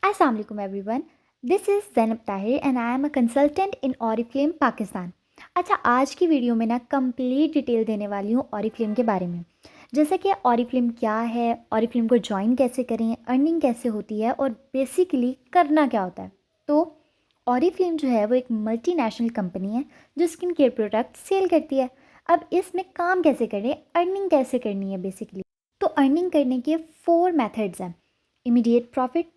Assalamu alaikum everyone. This is Zainab Tahir and I am a consultant in Oriflame Pakistan. अच्छा, आज की video में ना कंप्लीट डिटेल देने वाली हूँ ऑरिफ्लेम के बारे में। जैसे कि ऑरिफ्लेम क्या है, ऑरिफ्लेम को ज्वाइन कैसे करें, अर्निंग कैसे होती है और बेसिकली करना क्या होता है। तो ऑरिफ्लेम जो है वो एक मल्टीनेशनल कंपनी है जो स्किन केयर प्रोडक्ट सेल करती है। अब इसमें काम कैसे करें, अर्निंग कैसे करनी है बेसिकली। तो अर्निंग करने के 4 मेथड्स हैं: immediate profit,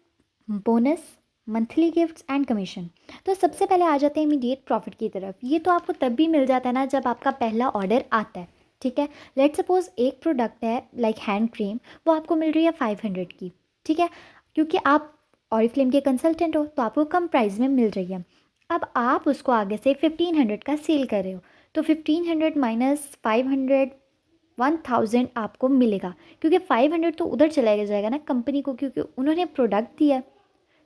bonus, monthly gifts and commission. तो सबसे पहले आ जाते हैं इमीडिएट प्रॉफिट की तरफ। ये तो आपको तब भी मिल जाता है ना जब आपका पहला ऑर्डर आता है। ठीक है, लेट सपोज एक प्रोडक्ट है लाइक हैंड क्रीम, वो आपको मिल रही है 500 की। ठीक है, क्योंकि आप ऑरिफ्लेम के कंसल्टेंट हो तो आपको कम प्राइस में मिल रही है। अब आप उसको आगे से 1500 का सेल कर रहे हो, तो 1500 माइनस 500, 1000 आपको मिलेगा, क्योंकि 500 तो उधर चला जाएगा ना कंपनी को, क्योंकि उन्होंने प्रोडक्ट दिया है।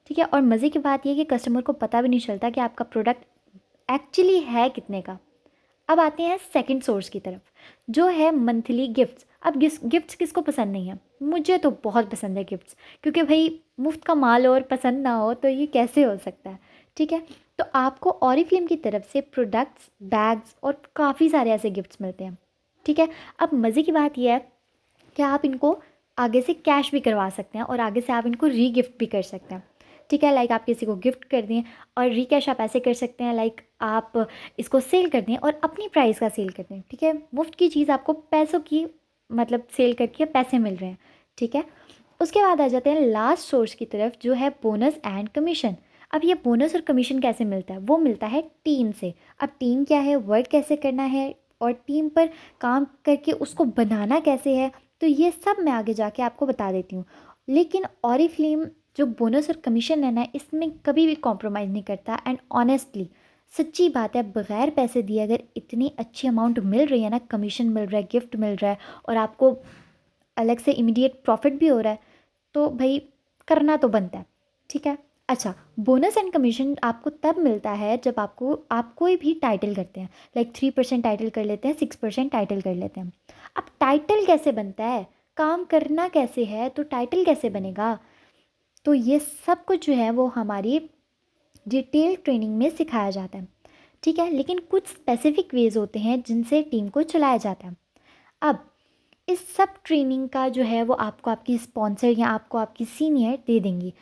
ठीक है, और मज़े की बात यह कि कस्टमर को पता भी नहीं चलता कि आपका प्रोडक्ट एक्चुअली है कितने का। अब आते हैं सेकंड सोर्स की तरफ, जो है मंथली गिफ्ट्स। अब गिफ्ट्स किसको पसंद नहीं है? मुझे तो बहुत पसंद है गिफ्ट्स, क्योंकि भाई मुफ्त का माल और पसंद ना हो तो ये कैसे हो सकता है। ठीक है, तो आपको ऑरिफ्लेम की तरफ से प्रोडक्ट्स, बैग्स और काफ़ी सारे ऐसे गिफ्ट्स मिलते हैं। ठीक है, अब मज़े की बात यह है कि आप इनको आगे से कैश भी करवा सकते हैं और आगे से आप इनको री गिफ्ट भी कर सकते हैं। ठीक है, लाइक आप किसी को गिफ्ट कर दें और रिकैश आप ऐसे कर सकते हैं, लाइक आप इसको सेल कर दें और अपनी प्राइस का सेल कर दें। ठीक है, मुफ्त की चीज़ आपको पैसों की मतलब सेल करके पैसे मिल रहे हैं। ठीक है, उसके बाद आ जाते हैं लास्ट सोर्स की तरफ, जो है बोनस एंड कमीशन। अब ये बोनस और कमीशन कैसे मिलता है? वो मिलता है टीम से। अब टीम क्या है, वर्क कैसे करना है और टीम पर काम करके उसको बनाना कैसे है, तो ये सब मैं आगे जाके आपको बता देती हूँ। लेकिन ऑरिफ्लेम जो बोनस और कमीशन है ना, इसमें कभी भी कॉम्प्रोमाइज़ नहीं करता। एंड ऑनेस्टली सच्ची बात है, बग़ैर पैसे दिए अगर इतनी अच्छी अमाउंट मिल रही है ना, कमीशन मिल रहा है, गिफ्ट मिल रहा है और आपको अलग से इमीडिएट प्रॉफिट भी हो रहा है, तो भाई करना तो बनता है। ठीक है, अच्छा, बोनस एंड कमीशन आपको तब मिलता है जब आप कोई भी टाइटल करते हैं, लाइक 3% टाइटल कर लेते हैं, 6% टाइटल कर लेते हैं। अब टाइटल कैसे बनता है, काम करना कैसे है, तो टाइटल कैसे बनेगा, तो ये सब कुछ जो है वो हमारी डिटेल ट्रेनिंग में सिखाया जाता है। ठीक है, लेकिन कुछ स्पेसिफिक वेज होते हैं जिनसे टीम को चलाया जाता है। अब इस सब ट्रेनिंग का जो है वो आपको आपकी स्पॉन्सर या आपको आपकी सीनियर दे देंगी।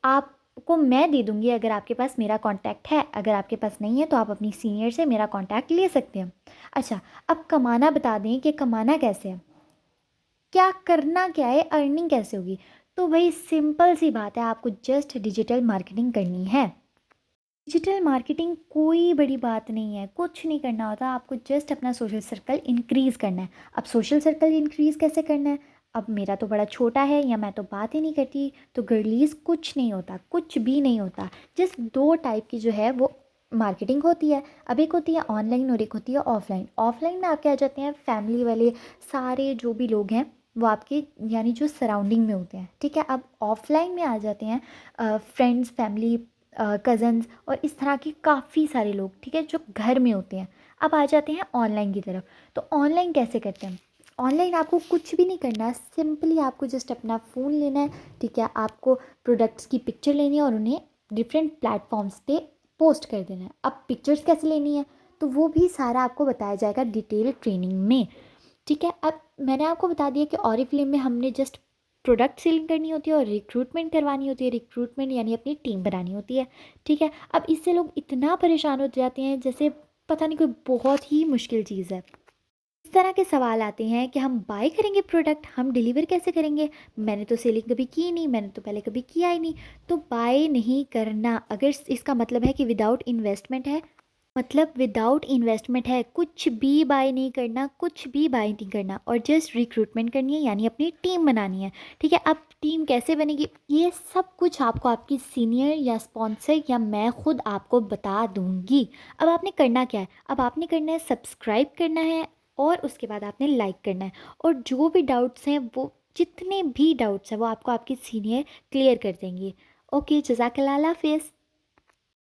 आपको मैं दे दूंगी अगर आपके पास मेरा कांटेक्ट है, अगर आपके पास नहीं है तो आप अपनी सीनियर से मेरा कांटेक्ट ले सकते हैं। अच्छा, अब कमाना बता दें कि कमाना कैसे है, क्या करना क्या है, अर्निंग कैसे होगी। तो भाई सिंपल सी बात है, आपको जस्ट डिजिटल मार्केटिंग करनी है। डिजिटल मार्केटिंग कोई बड़ी बात नहीं है, कुछ नहीं करना होता, आपको जस्ट अपना सोशल सर्कल इंक्रीज़ करना है। अब सोशल सर्कल इंक्रीज़ कैसे करना है? अब मेरा तो बड़ा छोटा है या मैं तो बात ही नहीं करती, तो गर्लीज कुछ नहीं होता, कुछ भी नहीं होता। जस्ट 2 टाइप की जो है वो मार्केटिंग होती है। अब एक होती है ऑनलाइन और एक होती है ऑफलाइन। ऑफलाइन में आपके आ जाते हैं फैमिली वाले, सारे जो भी लोग हैं वो आपके यानी जो सराउंडिंग में होते हैं। ठीक है, अब ऑफलाइन में आ जाते हैं फ्रेंड्स, फैमिली, कज़न्स और इस तरह के काफ़ी सारे लोग। ठीक है, जो घर में होते हैं। अब आ जाते हैं ऑनलाइन की तरफ। तो ऑनलाइन कैसे करते हैं? ऑनलाइन आपको कुछ भी नहीं करना, सिंपली आपको जस्ट अपना फ़ोन लेना है। ठीक है, आपको प्रोडक्ट्स की पिक्चर लेनी है और उन्हें डिफरेंट प्लेटफॉर्म्स पे पोस्ट कर देना है। अब पिक्चर्स कैसे लेनी है तो वो भी सारा आपको बताया जाएगा डिटेल ट्रेनिंग में। ठीक है, अब मैंने आपको बता दिया कि ऑरिफ्लेम में हमने जस्ट प्रोडक्ट सेलिंग करनी होती है और रिक्रूटमेंट करवानी होती है। रिक्रूटमेंट यानी अपनी टीम बनानी होती है। ठीक है, अब इससे लोग इतना परेशान हो जाते हैं जैसे पता नहीं कोई बहुत ही मुश्किल चीज़ है। इस तरह के सवाल आते हैं कि हम बाय करेंगे प्रोडक्ट, हम डिलीवर कैसे करेंगे? मैंने तो सेलिंग कभी की नहीं, मैंने तो पहले कभी किया ही नहीं। तो बाय नहीं करना अगर इसका मतलब है कि विदाउट इन्वेस्टमेंट है, मतलब विदाउट इन्वेस्टमेंट है, कुछ भी बाय नहीं करना, कुछ भी बाय नहीं करना और जस्ट रिक्रूटमेंट करनी है यानी अपनी टीम बनानी है। ठीक है, अब टीम कैसे बनेगी ये सब कुछ आपको आपकी सीनियर या स्पॉन्सर या मैं खुद आपको बता दूंगी। अब आपने करना क्या है? अब आपने करना है सब्सक्राइब करना है और उसके बाद आपने लाइक करना है, और जो भी डाउट्स हैं वो जितने भी डाउट्स हैं वो आपको आपकी सीनियर क्लियर कर देंगे। ओके, जज़ाकल्लाह, अल्लाह हाफिज़।